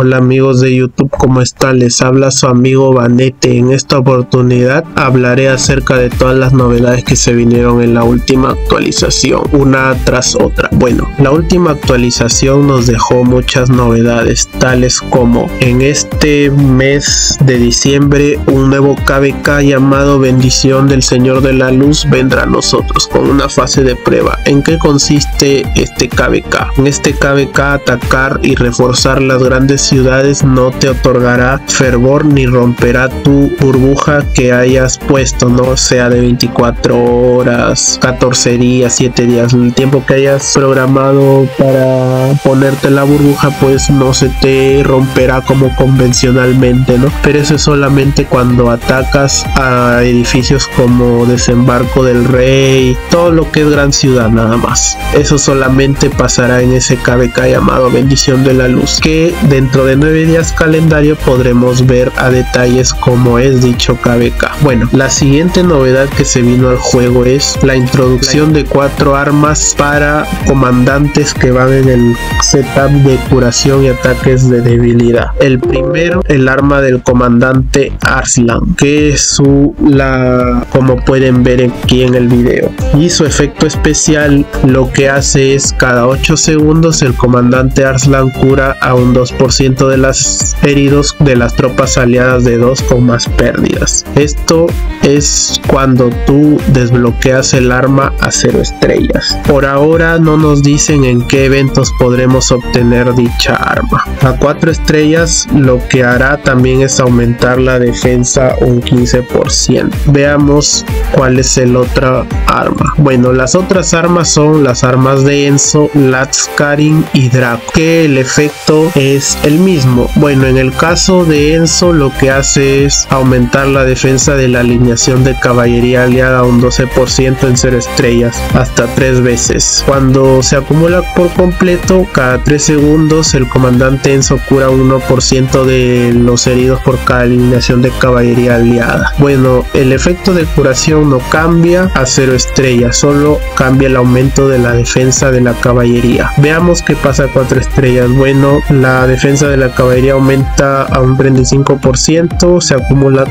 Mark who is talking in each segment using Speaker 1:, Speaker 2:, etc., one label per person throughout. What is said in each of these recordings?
Speaker 1: Hola amigos de YouTube, ¿cómo están? Les habla su amigo Vanete. En esta oportunidad hablaré acerca de todas las novedades que se vinieron en la última actualización, una tras otra. Bueno, la última actualización nos dejó muchas novedades, tales como en este mes de diciembre un nuevo KVK llamado Bendición del Señor de la Luz vendrá a nosotros con una fase de prueba. ¿En qué consiste este KVK? En este KVK atacar y reforzar las grandes ciudades no te otorgará fervor ni romperá tu burbuja que hayas puesto, no sea de 24 horas, 14 días, 7 días, el tiempo que hayas programado para ponerte la burbuja, pues no se te romperá como convencionalmente, ¿no? Pero eso es solamente cuando atacas a edificios como Desembarco del Rey, todo lo que es gran ciudad nada más. Eso solamente pasará en ese KVK llamado Bendición de la Luz, que dentro de 9 días calendario podremos ver a detalles cómo es dicho KVK. Bueno, la siguiente novedad que se vino al juego es la introducción de 4 armas para comandantes que van en el setup de curación y ataques de debilidad. El primero, el arma del comandante Arslan, que es como pueden ver aquí en el video, y su efecto especial lo que hace es cada 8 segundos el comandante Arslan cura a un 2% de las heridos de las tropas aliadas de 2 con más pérdidas. Esto es cuando tú desbloqueas el arma a 0 estrellas. Por ahora no nos dicen en qué eventos podremos obtener dicha arma. A 4 estrellas lo que hará también es aumentar la defensa un 15%. Veamos cuál es el otra arma. Bueno, las otras armas son las armas de Enzo, Latz, Karin y Draco, que el efecto es el mismo. Bueno, en el caso de Enzo lo que hace es aumentar la defensa de la alineación de caballería aliada a un 12% en 0 estrellas hasta 3 veces. Cuando se acumula por completo, cada 3 segundos el comandante Enzo cura 1% de los heridos por cada alineación de caballería aliada. Bueno, el efecto de curación no cambia a 0 estrellas, solo cambia el aumento de la defensa de la caballería. Veamos qué pasa a 4 estrellas. Bueno, la defensa de la caballería aumenta a un 35%, se acumula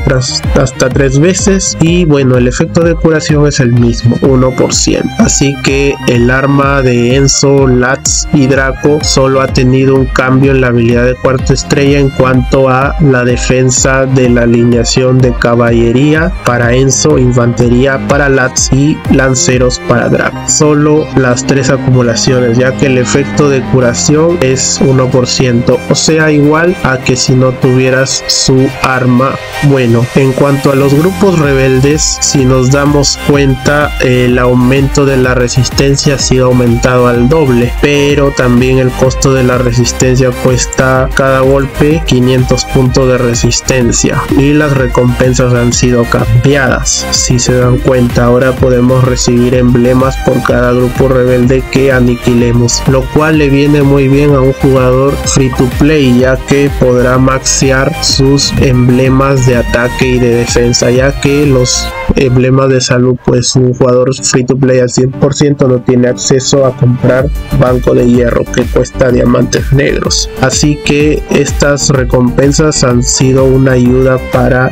Speaker 1: hasta 3 veces y bueno, el efecto de curación es el mismo, 1%. Así que el arma de Enzo, Latz y Draco solo ha tenido un cambio en la habilidad de 4 estrella en cuanto a la defensa de la alineación de caballería para Enzo, infantería para Latz y lanceros para Draco. Solo las 3 acumulaciones, ya que el efecto de curación es 1%, o sea igual a que si no tuvieras su arma. Bueno, en cuanto a los grupos rebeldes, si nos damos cuenta, el aumento de la resistencia ha sido aumentado al doble, pero también el costo de la resistencia cuesta cada golpe 500 puntos de resistencia y las recompensas han sido cambiadas. Si se dan cuenta, ahora podemos recibir emblemas por cada grupo rebelde que aniquilemos, lo cual le viene muy bien a un jugador free to play, ya que podrá maxear sus emblemas de ataque y de defensa, ya que los emblemas de salud, pues un jugador free to play al 100% no tiene acceso a comprar banco de hierro que cuesta diamantes negros. Así que estas recompensas han sido una ayuda para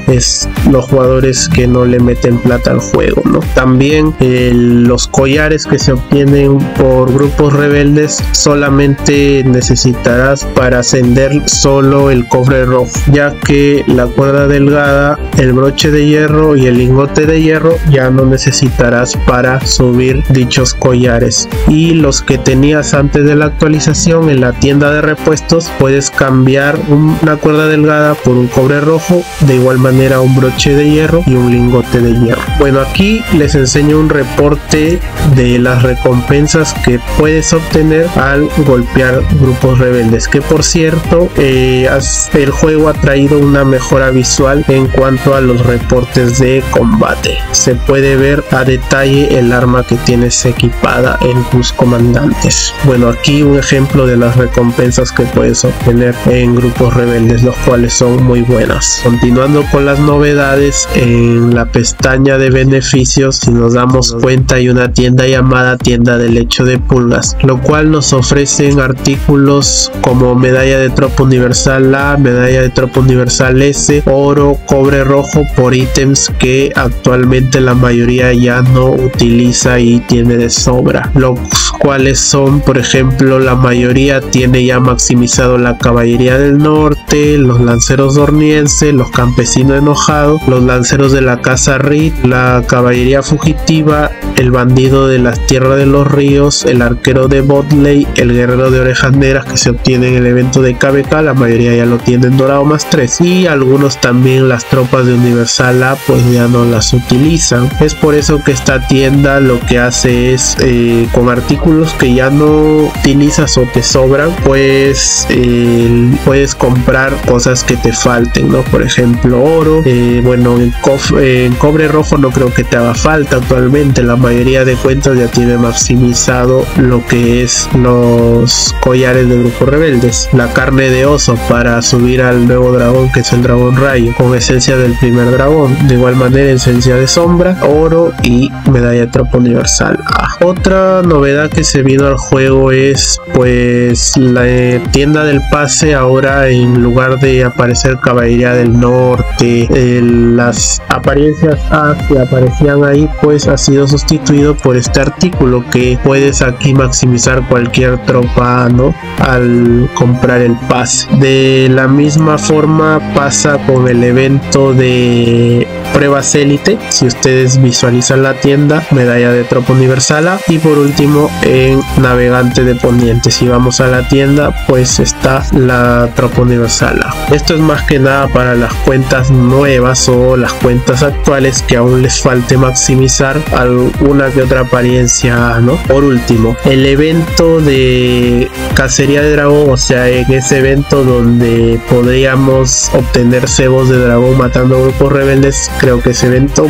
Speaker 1: los jugadores que no le meten plata al juego, ¿no? También los collares que se obtienen por grupos rebeldes solamente necesitarás para ascender solo el cofre rojo, ya que la cuerda delgada, el broche de hierro y el lingote de hierro ya no necesitarás para subir dichos collares. Y los que tenías antes de la actualización en la tienda de repuestos, puedes cambiar una cuerda delgada por un cobre rojo, de igual manera un broche de hierro y un lingote de hierro. Bueno, aquí les enseño un reporte de las recompensas que puedes obtener al golpear grupos rebeldes, que por cierto el juego ha traído una mejora visual en cuanto a los reportes de combate. combate. Se puede ver a detalle el arma que tienes equipada en tus comandantes. Bueno, aquí un ejemplo de las recompensas que puedes obtener en grupos rebeldes, los cuales son muy buenas. Continuando con las novedades, en la pestaña de beneficios, si nos damos cuenta, hay una tienda llamada tienda del lecho de pulgas, lo cual nos ofrecen artículos como medalla de tropa universal A, medalla de tropa universal S, oro, cobre rojo por ítems que actualmente la mayoría ya no utiliza y tiene de sobra, los cuales son, por ejemplo, la mayoría tiene ya maximizado la caballería del norte, los lanceros dorniense, los campesinos enojados, los lanceros de la casa Reed, la caballería fugitiva, el bandido de las tierras de los ríos, el arquero de Botley, el guerrero de orejas negras que se obtiene en el evento de KVK, la mayoría ya lo tienen dorado +3, y algunos también las tropas de Universal A pues ya no las utilizan. Es por eso que esta tienda lo que hace es con artículos que ya no utilizas o te sobran, pues puedes comprar cosas que te falten, ¿no? Por ejemplo, oro, bueno, en cobre rojo no creo que te haga falta actualmente, la mayoría de cuentas ya tiene maximizado lo que es los collares de grupos rebeldes, la carne de oso para subir al nuevo dragón, que es el dragón rayo, con esencia del primer dragón, de igual manera esencia de sombra, oro y medalla de tropa universal A. Otra novedad que se vino al juego es pues la tienda del pase. Ahora, en lugar de aparecer caballería del norte, las apariencias A que aparecían ahí, pues ha sido sustituido por este artículo que puedes aquí maximizar cualquier tropa A, ¿no? Al comprar el pase. De la misma forma pasa con el evento de pruebas élite. Si ustedes visualizan la tienda, medalla de tropa universal A, y por último en navegante de poniente, si vamos a la tienda, pues está la tropa universal A. Esto es más que nada para las cuentas nuevas o las cuentas actuales que aún les falte maximizar alguna que otra apariencia A, ¿no? Por último, el evento de cacería de dragón, o sea, en ese evento donde podríamos obtener cebos de dragón matando grupos rebeldes, creo que ese evento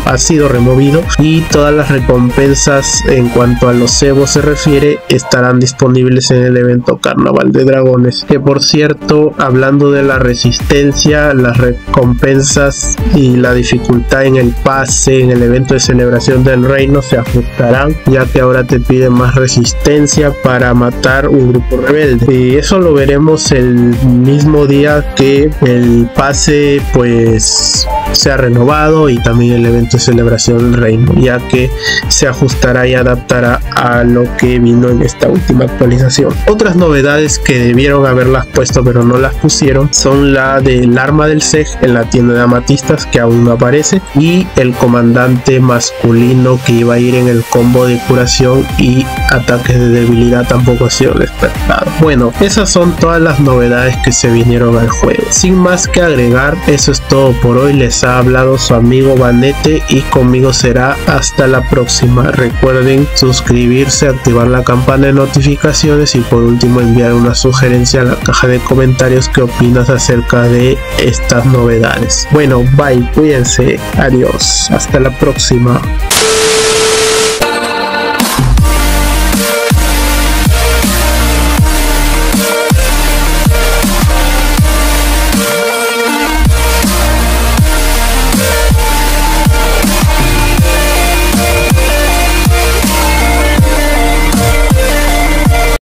Speaker 1: ha sido removido, y todas las recompensas en cuanto a los cebos se refiere estarán disponibles en el evento Carnaval de Dragones, que por cierto, hablando de la resistencia, las recompensas y la dificultad en el pase, en el evento de celebración del reino, se ajustarán, ya que ahora te piden más resistencia para matar un grupo rebelde, y eso lo veremos el mismo día que el pase pues se ha renovado, y también el evento de celebración del reino, ya que se ajustará y adaptará a lo que vino en esta última actualización. Otras novedades que debieron haberlas puesto pero no las pusieron son la del arma del SEG en la tienda de amatistas, que aún no aparece, y el comandante masculino que iba a ir en el combo de curación y ataques de debilidad tampoco ha sido despertado. Bueno, esas son todas las novedades que se vinieron al juego. Sin más que agregar, eso es todo por hoy. Les ha hablado su amigo Vanete, y conmigo será hasta la próxima. Recuerden suscribirse, activar la campana de notificaciones, y por último enviar una sugerencia a la caja de comentarios qué opinas acerca de estas novedades. Bueno, bye, cuídense, adiós, hasta la próxima.